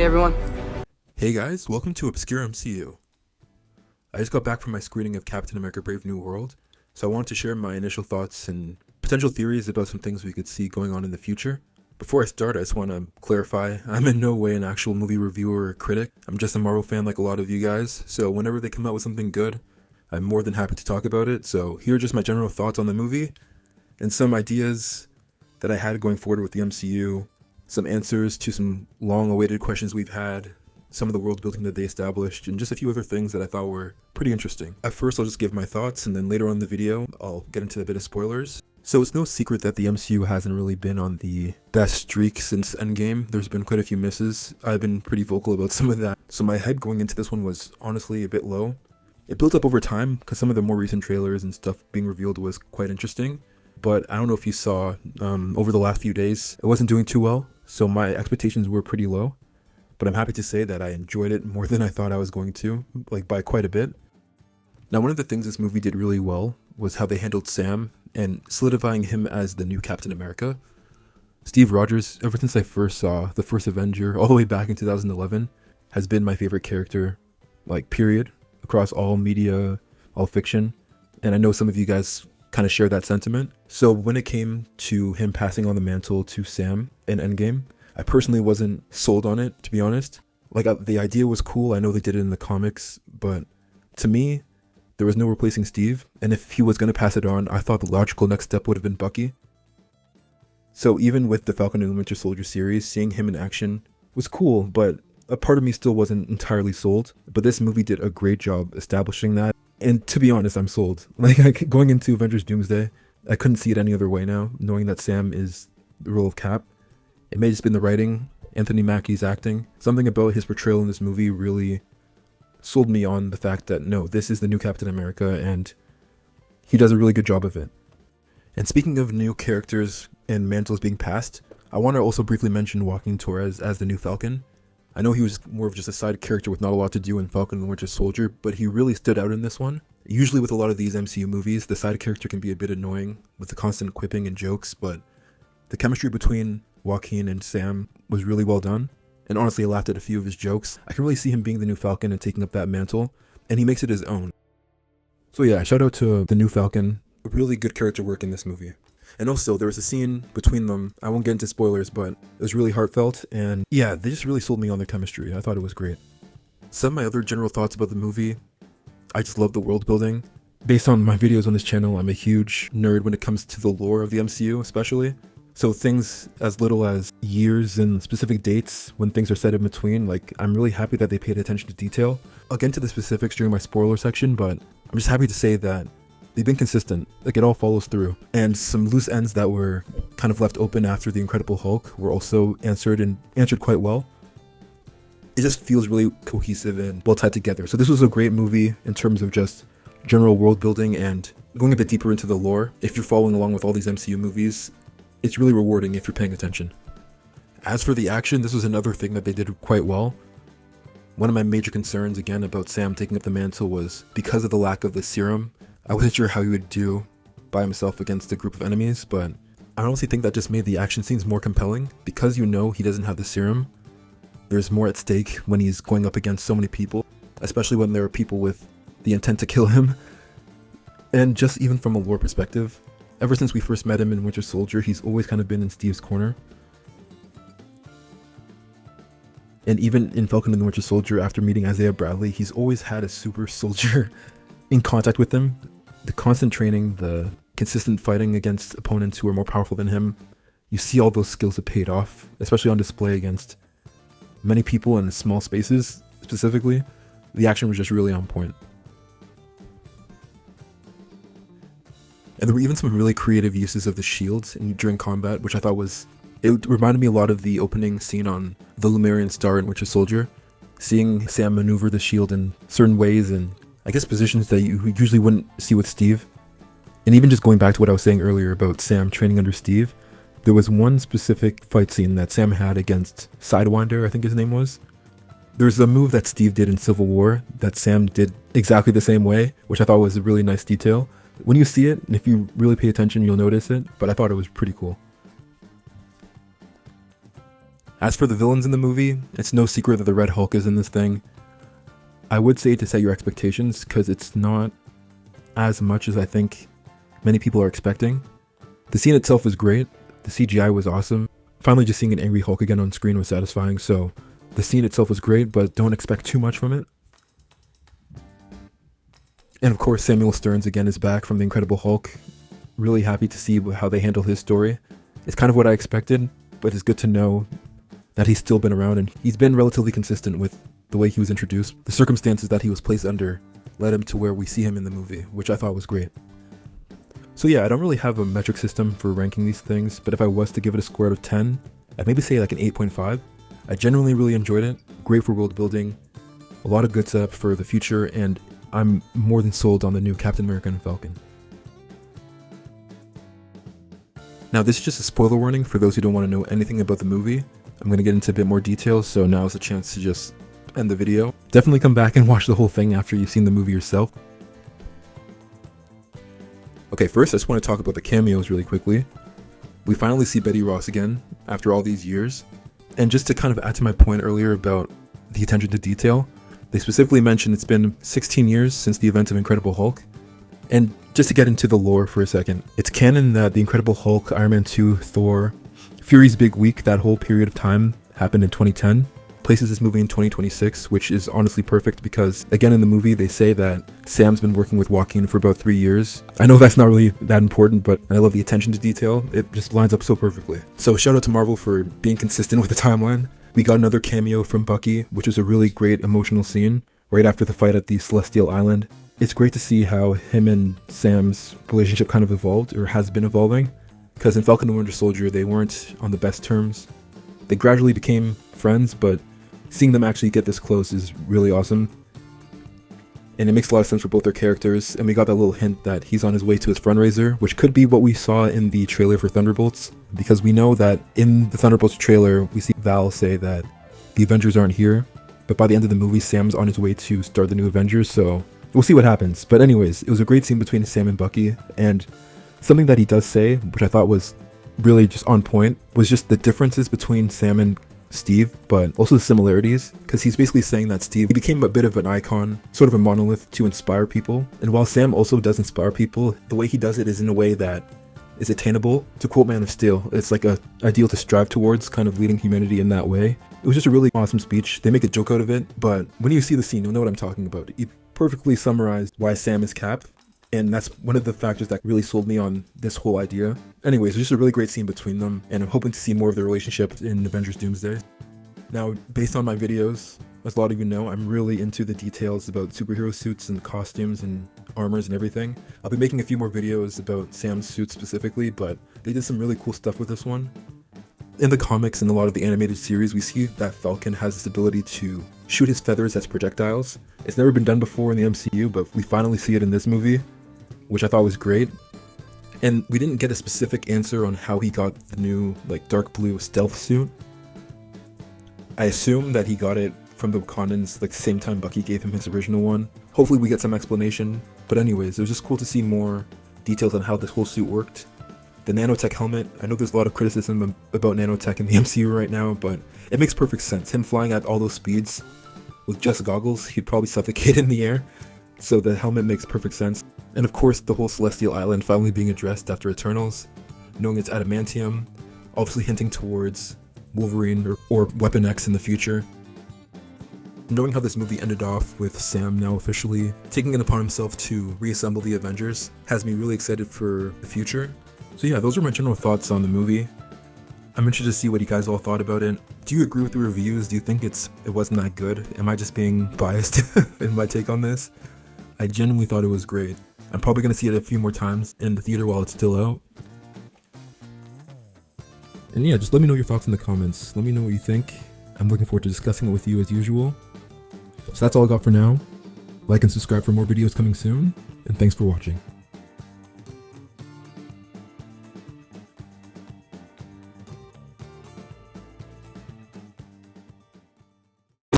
Hey everyone. Hey guys, welcome to Obscure MCU. I just got back from my screening of Captain America Brave New World, so I wanted to share my initial thoughts and potential theories about some things we could see going on in the future. Before I start, I just want to clarify, I'm in no way an actual movie reviewer or critic. I'm just a Marvel fan like a lot of you guys, so whenever they come out with something good, I'm more than happy to talk about it. So here are just my general thoughts on the movie, and some ideas that I had going forward with the MCU, some answers to some long-awaited questions we've had, some of the world building that they established, and just a few other things that I thought were pretty interesting. At first, I'll just give my thoughts, and then later on in the video, I'll get into a bit of spoilers. So it's no secret that the MCU hasn't really been on the best streak since Endgame. There's been quite a few misses. I've been pretty vocal about some of that. So my head going into this one was honestly a bit low. It built up over time, because some of the more recent trailers and stuff being revealed was quite interesting. But I don't know if you saw, over the last few days, it wasn't doing too well, so my expectations were pretty low. But I'm happy to say that I enjoyed it more than I thought I was going to, like by quite a bit. Now, one of the things this movie did really well was how they handled Sam and solidifying him as the new Captain America. Steve Rogers, ever since I first saw the first Avenger, all the way back in 2011, has been my favorite character, like period, across all media, all fiction. And I know some of you guys kind of share that sentiment. So when it came to him passing on the mantle to Sam in Endgame, I personally wasn't sold on it, to be honest. Like, the idea was cool. I know they did it in the comics, but to me, there was no replacing Steve. And if he was going to pass it on, I thought the logical next step would have been Bucky. So even with the Falcon and the Winter Soldier series, seeing him in action was cool, but a part of me still wasn't entirely sold. But this movie did a great job establishing that. And to be honest, I'm sold. Like, going into Avengers Doomsday, I couldn't see it any other way now, knowing that Sam is the role of Cap. It may have just been the writing, Anthony Mackie's acting. Something about his portrayal in this movie really sold me on the fact that, no, this is the new Captain America, and he does a really good job of it. And speaking of new characters and mantles being passed, I want to also briefly mention Joaquin Torres as the new Falcon. I know he was more of just a side character with not a lot to do in Falcon and the Winter Soldier, but he really stood out in this one. Usually with a lot of these MCU movies, the side character can be a bit annoying with the constant quipping and jokes, but the chemistry between Joaquin and Sam was really well done, and honestly I laughed at a few of his jokes. I can really see him being the new Falcon and taking up that mantle, and he makes it his own. So yeah, shout out to the new Falcon. Really good character work in this movie. And also, there was a scene between them, I won't get into spoilers, but it was really heartfelt, and yeah, they just really sold me on their chemistry. I thought it was great. Some of my other general thoughts about the movie, I just love the world building. Based on my videos on this channel, I'm a huge nerd when it comes to the lore of the MCU especially. So things as little as years and specific dates when things are set in between, like, I'm really happy that they paid attention to detail. I'll get into the specifics during my spoiler section, but I'm just happy to say that they've been consistent. Like, it all follows through. And some loose ends that were kind of left open after the Incredible Hulk were also answered quite well. It just feels really cohesive and well tied together. So this was a great movie in terms of just general world building and going a bit deeper into the lore. If you're following along with all these MCU movies, it's really rewarding if you're paying attention. As for the action, this was another thing that they did quite well. One of my major concerns, again, about Sam taking up the mantle was because of the lack of the serum. I wasn't sure how he would do by himself against a group of enemies, but I honestly think that just made the action scenes more compelling. Because you know he doesn't have the serum, there's more at stake when he's going up against so many people, especially when there are people with the intent to kill him. And just even from a lore perspective, ever since we first met him in Winter Soldier, he's always kind of been in Steve's corner. And even in Falcon and the Winter Soldier, after meeting Isaiah Bradley, he's always had a super soldier in contact with him. The constant training, the consistent fighting against opponents who are more powerful than him, you see all those skills have paid off, especially on display against many people in small spaces specifically. The action was just really on point. And there were even some really creative uses of the shields during combat, which I thought it reminded me a lot of the opening scene on the Lumerian Star in Winter Soldier. Seeing Sam maneuver the shield in certain ways and I guess positions that you usually wouldn't see with Steve. And even just going back to what I was saying earlier about Sam training under Steve, there was one specific fight scene that Sam had against Sidewinder, I think his name was. There's a move that Steve did in Civil War that Sam did exactly the same way, which I thought was a really nice detail. When you see it, and if you really pay attention, you'll notice it, but I thought it was pretty cool. As for the villains in the movie, it's no secret that the Red Hulk is in this thing. I would say to set your expectations, because it's not as much as I think many people are expecting. The scene itself was great, the CGI was awesome. Finally just seeing an angry Hulk again on screen was satisfying, so the scene itself was great, but don't expect too much from it. And of course Samuel Stearns again is back from The Incredible Hulk. Really happy to see how they handle his story. It's kind of what I expected, but it's good to know that he's still been around and he's been relatively consistent with the way he was introduced. The circumstances that he was placed under led him to where we see him in the movie, which I thought was great. So yeah, I don't really have a metric system for ranking these things, but if I was to give it a score out of 10, I'd maybe say like an 8.5. I genuinely really enjoyed it. Great for world building, a lot of good setup for the future, and I'm more than sold on the new Captain America and Falcon. Now this is just a spoiler warning for those who don't want to know anything about the movie. I'm going to get into a bit more details, so now is a chance to just end the video. Definitely come back and watch the whole thing after you've seen the movie yourself. Okay, first I just want to talk about the cameos really quickly. We finally see Betty Ross again after all these years. And just to kind of add to my point earlier about the attention to detail, they specifically mentioned it's been 16 years since the events of Incredible Hulk. And just to get into the lore for a second, it's canon that the Incredible Hulk, Iron Man 2, Thor, Fury's Big Week, that whole period of time happened in 2010. Places this movie in 2026, which is honestly perfect because, again, in the movie they say that Sam's been working with Joaquin for about 3 years. I know that's not really that important, but I love the attention to detail. It just lines up so perfectly. So shout out to Marvel for being consistent with the timeline. We got another cameo from Bucky, which is a really great emotional scene right after the fight at the Celestial Island. It's great to see how him and Sam's relationship kind of evolved, or has been evolving, because in Falcon and Winter Soldier they weren't on the best terms. They gradually became friends, but seeing them actually get this close is really awesome. And it makes a lot of sense for both their characters, and we got that little hint that he's on his way to his fundraiser, which could be what we saw in the trailer for Thunderbolts, because we know that in the Thunderbolts trailer we see Val say that the Avengers aren't here, but by the end of the movie Sam's on his way to start the new Avengers, so we'll see what happens. But anyways, it was a great scene between Sam and Bucky, and something that he does say, which I thought was really just on point, was just the differences between Sam and Steve, but also the similarities, because he's basically saying that Steve, he became a bit of an icon, sort of a monolith to inspire people, and while Sam also does inspire people, the way he does it is in a way that is attainable. To quote Man of Steel, it's like a ideal to strive towards, kind of leading humanity in that way. It was just a really awesome speech. They make a joke out of it, but when you see the scene, you'll know what I'm talking about. He perfectly summarized why Sam is Cap, and that's one of the factors that really sold me on this whole idea. Anyways, it's just a really great scene between them, and I'm hoping to see more of their relationship in Avengers Doomsday. Now, based on my videos, as a lot of you know, I'm really into the details about superhero suits and costumes and armors and everything. I'll be making a few more videos about Sam's suit specifically, but they did some really cool stuff with this one. In the comics and a lot of the animated series, we see that Falcon has this ability to shoot his feathers as projectiles. It's never been done before in the MCU, but we finally see it in this movie, which I thought was great. And we didn't get a specific answer on how he got the new, like, dark blue stealth suit. I assume that he got it from the Wakandans, like, the same time Bucky gave him his original one. Hopefully we get some explanation. But anyways, it was just cool to see more details on how this whole suit worked. The nanotech helmet, I know there's a lot of criticism about nanotech in the MCU right now, but it makes perfect sense. Him flying at all those speeds with just goggles, he'd probably suffocate in the air. So the helmet makes perfect sense. And of course, the whole Celestial Island finally being addressed after Eternals, knowing it's adamantium, obviously hinting towards Wolverine or Weapon X in the future. Knowing how this movie ended off with Sam now officially taking it upon himself to reassemble the Avengers has me really excited for the future. So yeah, those are my general thoughts on the movie. I'm interested to see what you guys all thought about it. Do you agree with the reviews? Do you think it wasn't that good? Am I just being biased in my take on this? I genuinely thought it was great. I'm probably going to see it a few more times in the theater while it's still out. And yeah, just let me know your thoughts in the comments. Let me know what you think. I'm looking forward to discussing it with you as usual. So that's all I got for now. Like and subscribe for more videos coming soon, and thanks for watching.